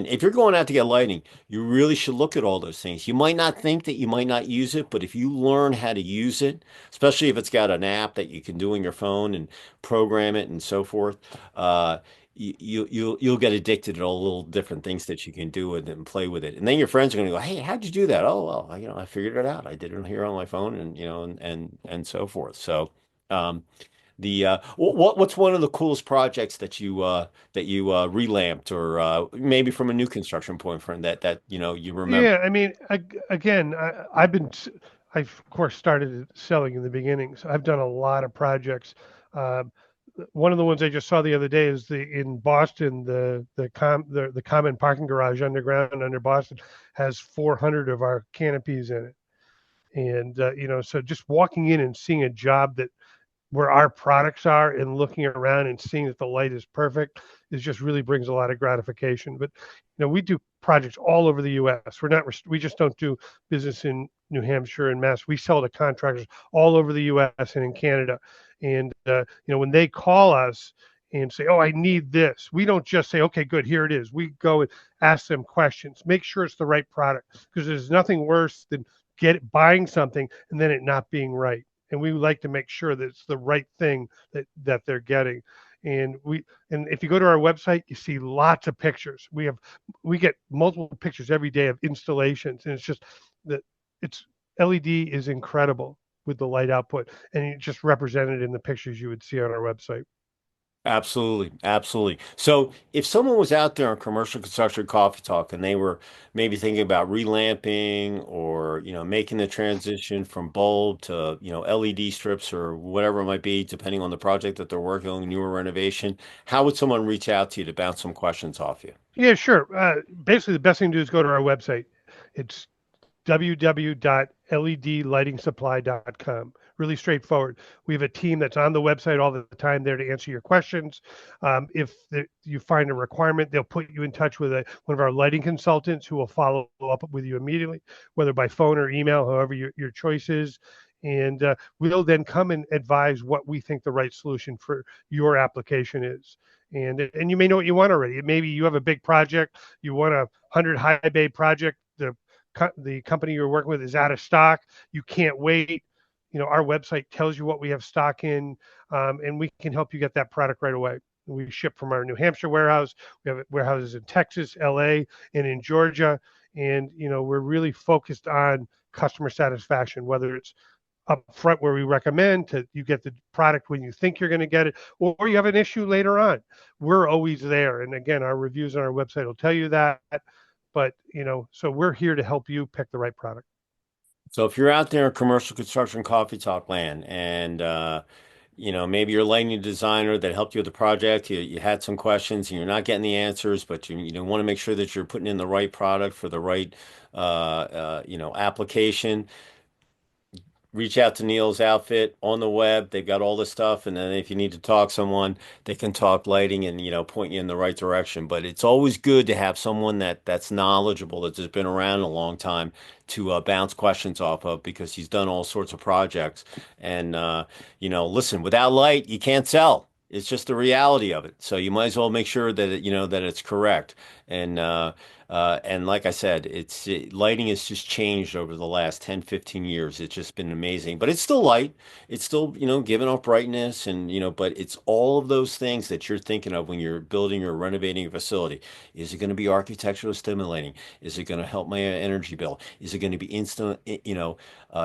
if you're going out to get lighting, you really should look at all those things. You might not think that you might not use it, but if you learn how to use it, especially if it's got an app that you can do on your phone and program it and so forth, uh, you'll get addicted to all the little different things that you can do with it and play with it. And then your friends are going to go, "Hey, how'd you do that?" "Oh, well, I figured it out. I did it here on my phone and and so forth." So, um, what's one of the coolest projects that you relamped or maybe from a new construction point from that you remember? Yeah, I mean, again, I've of course started selling in the beginning, so I've done a lot of projects. Um, one of the ones I just saw the other day is the in Boston, the common parking garage underground under Boston has 400 of our canopies in it, and so just walking in and seeing a job that where our products are and looking around and seeing that the light is perfect is just really brings a lot of gratification. But we do projects all over the U.S. We just don't do business in New Hampshire and Mass. We sell to contractors all over the U.S. and in Canada. And when they call us and say, "Oh, I need this," we don't just say, "Okay, good, here it is." We go and ask them questions, make sure it's the right product, because there's nothing worse than buying something and then it not being right, and we like to make sure that it's the right thing that they're getting. And if you go to our website, you see lots of pictures. We get multiple pictures every day of installations, and it's just that it's LED is incredible with the light output, and it's just represented in the pictures you would see on our website. Absolutely, absolutely. So if someone was out there on commercial construction coffee talk and they were maybe thinking about relamping or, making the transition from bulb to, LED strips or whatever it might be, depending on the project that they're working on, newer renovation, how would someone reach out to you to bounce some questions off you? Yeah, sure. Basically, the best thing to do is go to our website. It's www.ledlightingsupply.com. Really straightforward. We have a team that's on the website all the time there to answer your questions. If you find a requirement, they'll put you in touch with one of our lighting consultants who will follow up with you immediately, whether by phone or email, however your choice is. And we'll then come and advise what we think the right solution for your application is. And you may know what you want already. Maybe you have a big project, you want a 100 high bay project. The company you're working with is out of stock. You can't wait. Our website tells you what we have stock in, and we can help you get that product right away. We ship from our New Hampshire warehouse. We have warehouses in Texas, LA, and in Georgia. And we're really focused on customer satisfaction, whether it's up front where we recommend to you get the product when you think you're going to get it, or you have an issue later on. We're always there. And again, our reviews on our website will tell you that. But so we're here to help you pick the right product. So if you're out there in commercial construction coffee talk land and maybe you're a lighting designer that helped you with the project, you had some questions and you're not getting the answers, but you want to make sure that you're putting in the right product for the right application. reach out to Neil's outfit on the web. They've got all this stuff, and then if you need to talk to someone, they can talk lighting and point you in the right direction. But it's always good to have someone that's knowledgeable, that's just been around a long time to bounce questions off of because he's done all sorts of projects. And listen, without light, you can't sell. It's just the reality of it. So you might as well make sure that that it's correct. And like I said, lighting has just changed over the last 10, 15 years. It's just been amazing, but it's still light. It's still, giving off brightness but it's all of those things that you're thinking of when you're building or renovating a facility. Is it going to be architecturally stimulating? Is it going to help my energy bill? Is it going to be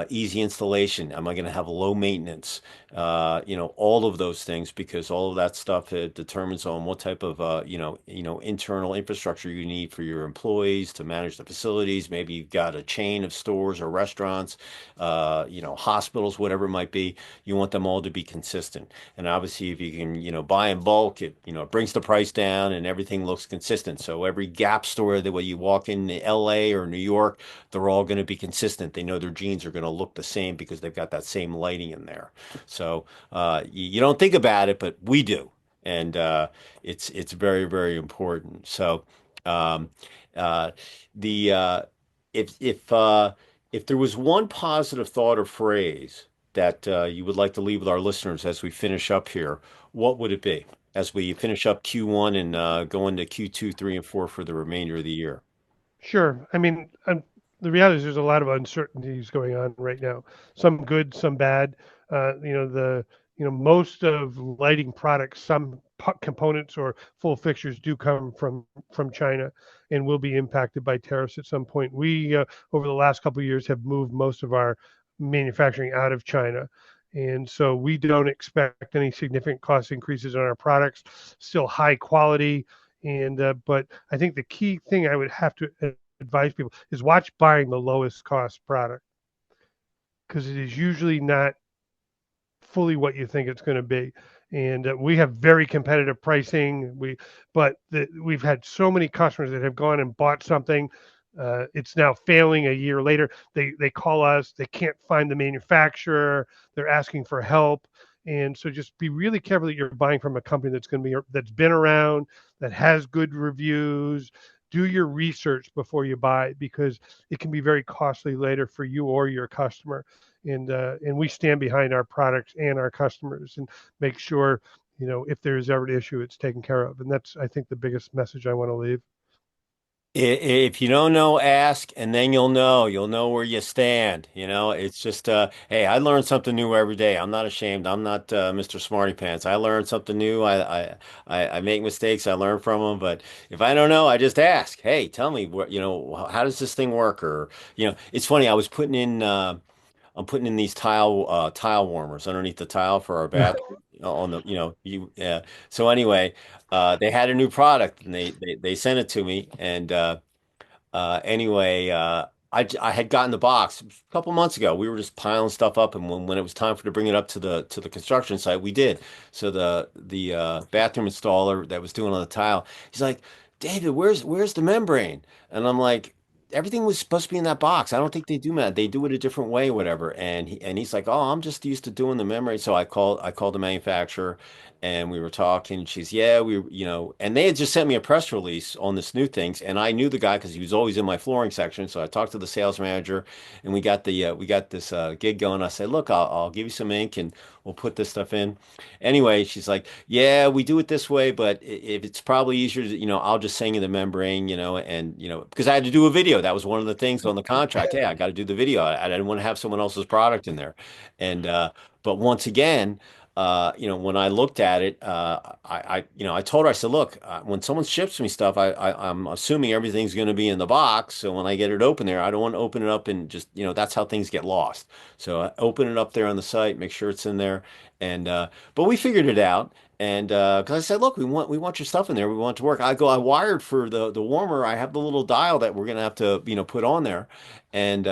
easy installation? Am I going to have low maintenance? All of those things because all of that stuff determines on what type of internal infrastructure you need for your employees to manage the facilities. Maybe you've got a chain of stores or restaurants, hospitals, whatever it might be. You want them all to be consistent. And obviously, if you can, buy in bulk, it brings the price down and everything looks consistent. So every Gap store that when you walk in LA or New York, they're all going to be consistent. They know their jeans are going to look the same because they've got that same lighting in there. So you don't think about it, but we do, and it's very very important. So um, uh, the if there was one positive thought or phrase that you would like to leave with our listeners as we finish up here, what would it be? As we finish up Q1 and go into Q2, 3, and 4 for the remainder of the year. Sure. I mean, the reality is there's a lot of uncertainties going on right now. Some good, some bad. Most of lighting products, some components or full fixtures do come from China, and will be impacted by tariffs at some point. We over the last couple of years have moved most of our manufacturing out of China. And so we don't expect any significant cost increases on our products. Still high quality, and but I think the key thing I would have to advise people is watch buying the lowest cost product, because it is usually not fully what you think it's going to be. And we have very competitive pricing. We've had so many customers that have gone and bought something. It's now failing a year later. They call us. They can't find the manufacturer. They're asking for help. And so just be really careful that you're buying from a company that's been around, that has good reviews. Do your research before you buy, because it can be very costly later for you or your customer. And we stand behind our products and our customers, and make sure, if there's ever an issue, it's taken care of. And that's, I think, the biggest message I want to leave. If you don't know, ask, and then you'll know. You'll know where you stand. It's just, hey, I learn something new every day. I'm not ashamed. I'm not Mr. Smarty Pants. I learn something new. I make mistakes. I learn from them. But if I don't know, I just ask. Hey, tell me how does this thing work? Or, it's funny. I'm putting in these tile warmers underneath the tile for our Yeah. bathroom on the, so anyway, they had a new product and they sent it to me and anyway, I had gotten the box a couple months ago. We were just piling stuff up, and when it was time for to bring it up to the construction site, we did. So the bathroom installer that was doing on the tile, he's like, David, where's the membrane? And I'm like, everything was supposed to be in that box. I don't think they do that. They do it a different way, whatever. And he's like, oh, I'm just used to doing the membrane. So I called the manufacturer and we were talking. She's, yeah, and they had just sent me a press release on this new things, and I knew the guy because he was always in my flooring section. So I talked to the sales manager, and we got this gig going. I said, look, I'll give you some ink, and we'll put this stuff in. Anyway, she's like, yeah, we do it this way, but if it's probably easier to, I'll just send you the membrane, and because I had to do a video. That was one of the things on the contract. Hey, I got to do the video. I didn't want to have someone else's product in there, and but once again when I looked at it, I told her, I said, look, when someone ships me stuff, I'm assuming everything's going to be in the box. So when I get it open there, I don't want to open it up and just, that's how things get lost. So I open it up there on the site, make sure it's in there. But we figured it out. And because I said, look, we want your stuff in there. We want it to work. I wired for the warmer. I have the little dial that we're gonna have to put on there. And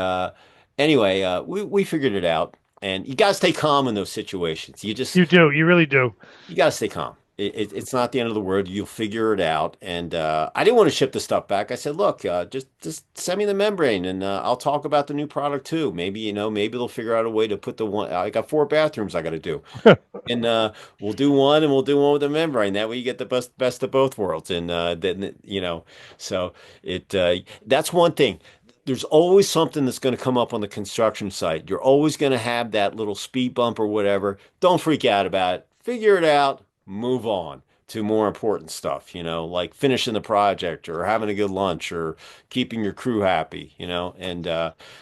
anyway, we figured it out. And you gotta stay calm in those situations. You do. You really do. You gotta stay calm. It's not the end of the world. You'll figure it out. And I didn't want to ship the stuff back. I said, look, just send me the membrane, and I'll talk about the new product too. Maybe, maybe they'll figure out a way to put the one. I got 4 bathrooms I got to do, and we'll do one, and we'll do one with the membrane. That way, you get the best of both worlds. And then, so it that's one thing. There's always something that's going to come up on the construction site. You're always going to have that little speed bump or whatever. Don't freak out about it. Figure it out, move on to more important stuff, like finishing the project or having a good lunch or keeping your crew happy, and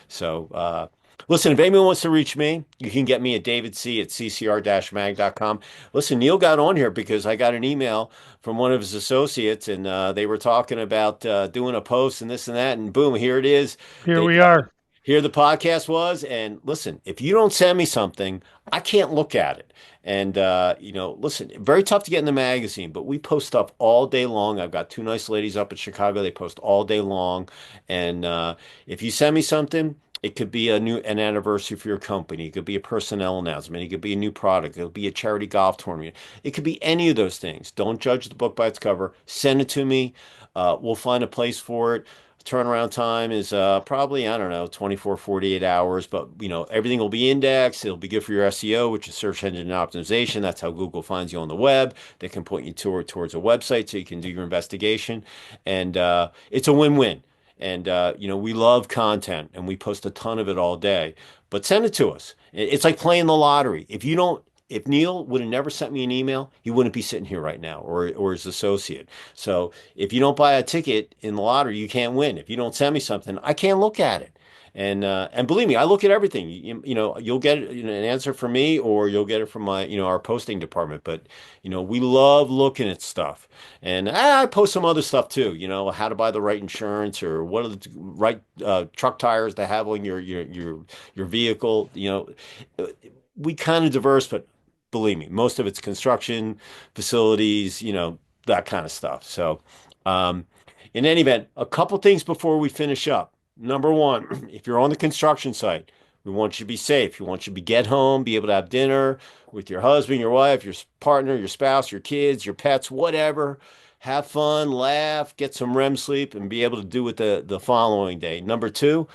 so listen, if anyone wants to reach me, you can get me at davidc@ccr-mag.com. Listen, Neil got on here because I got an email from one of his associates, and they were talking about doing a post and this and that, and boom, here it is. Here They we are. Here the podcast was, and listen, if you don't send me something, I can't look at it. And listen, very tough to get in the magazine, but we post stuff all day long. I've got two nice ladies up in Chicago. They post all day long. And if you send me something, it could be an anniversary for your company. It could be a personnel announcement. It could be a new product. It could be a charity golf tournament. It could be any of those things. Don't judge the book by its cover. Send it to me. We'll find a place for it. Turnaround time is probably, I don't know, 24, 48 hours, but everything will be indexed. It'll be good for your SEO, which is search engine optimization. That's how Google finds you on the web. They can point you towards a website so you can do your investigation. And it's a win-win. And we love content and we post a ton of it all day. But send it to us. It's like playing the lottery. If Neil would have never sent me an email, he wouldn't be sitting here right now, or his associate. So if you don't buy a ticket in the lottery, you can't win. If you don't send me something, I can't look at it. And believe me, I look at everything. You'll get an answer from me, or you'll get it from my our posting department. But we love looking at stuff, and I post some other stuff too. How to buy the right insurance, or what are the right truck tires to have on your vehicle. We kind of diverse, but believe me, most of it's construction, facilities, that kind of stuff. So, um, in any event, a couple things before we finish up. Number one, if you're on the construction site, we want you to be safe. We want you to get home, be able to have dinner with your husband, your wife, your partner, your spouse, your kids, your pets, whatever. Have fun, laugh, get some REM sleep, and be able to do it the following day. Number two,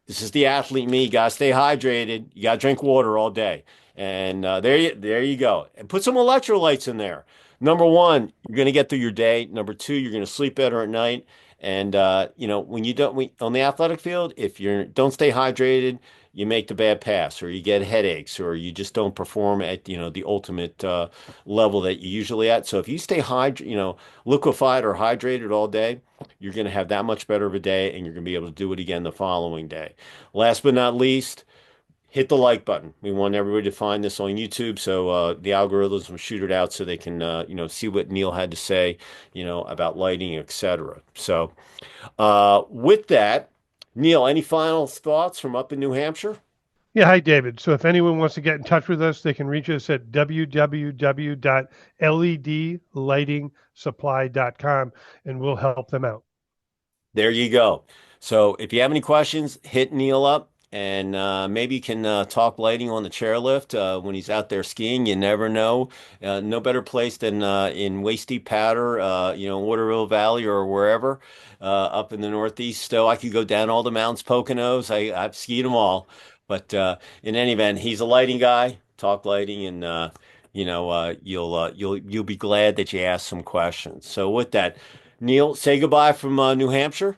this is the athlete me. You gotta stay hydrated. You gotta drink water all day. And there you go. And put some electrolytes in there. Number one, you're gonna get through your day. Number two, you're gonna sleep better at night. And when you don't on the athletic field, if you don't stay hydrated, you make the bad pass, or you get headaches, or you just don't perform at the ultimate level that you usually at. So if you stay liquefied or hydrated all day, you're going to have that much better of a day, and you're going to be able to do it again the following day. Last but not least, hit the like button. We want everybody to find this on YouTube, so the algorithms will shoot it out so they can see what Neil had to say, about lighting, etc. So with that, Neil, any final thoughts from up in New Hampshire? Yeah, hi, David. So if anyone wants to get in touch with us, they can reach us at www.ledlightingsupply.com, and we'll help them out. There you go. So if you have any questions, hit Neil up, and maybe you can talk lighting on the chairlift when he's out there skiing. You never know. No better place than in waist deep powder, Waterville Valley or wherever up in the Northeast. So I could go down all the mountains, Poconos. I've skied them all. But in any event, he's a lighting guy. Talk lighting, and you'll be glad that you asked some questions. So with that, Neil, say goodbye from New Hampshire.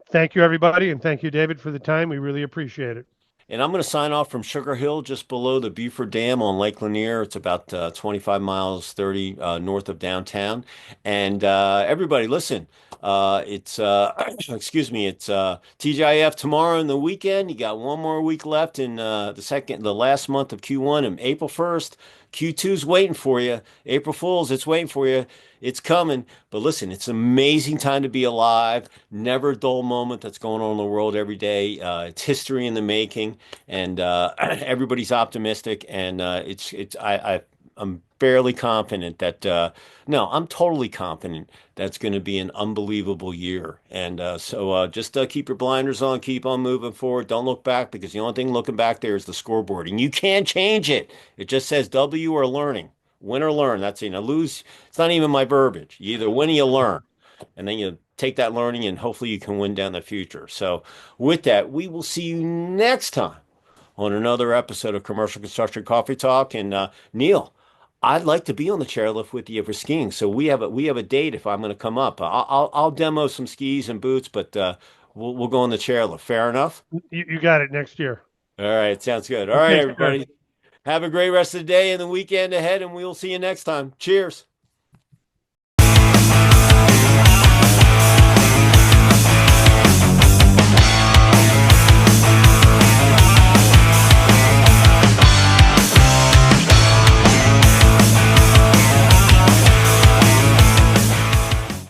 Thank you, everybody, and thank you, David, for the time. We really appreciate it. And I'm going to sign off from Sugar Hill, just below the Beaufort Dam on Lake Lanier. It's about 25 miles, 30 north of downtown. And everybody, listen, excuse me, it's TGIF tomorrow and the weekend. You got one more week left in the last month of Q1, and April 1st. Q2's waiting for you. April Fools, it's waiting for you. It's coming. But listen, it's an amazing time to be alive. Never a dull moment that's going on in the world every day. It's history in the making, and everybody's optimistic. And I'm fairly confident that no, I'm totally confident that's going to be an unbelievable year. And so just keep your blinders on, keep on moving forward. Don't look back, because the only thing looking back there is the scoreboard, and you can't change it. It just says W or learning. Win or learn. That's it. Now lose. It's not even my verbiage. You either win or you learn, and then you take that learning, and hopefully you can win down the future. So, with that, we will see you next time on another episode of Commercial Construction Coffee Talk. And Neil, I'd like to be on the chairlift with you for skiing. So we have a date if I'm going to come up. I'll demo some skis and boots, but we'll go on the chairlift. Fair enough. You got it next year. All right, sounds good. All right, Okay, sir. everybody. Have a great rest of the day and the weekend ahead, and we'll see you next time. Cheers.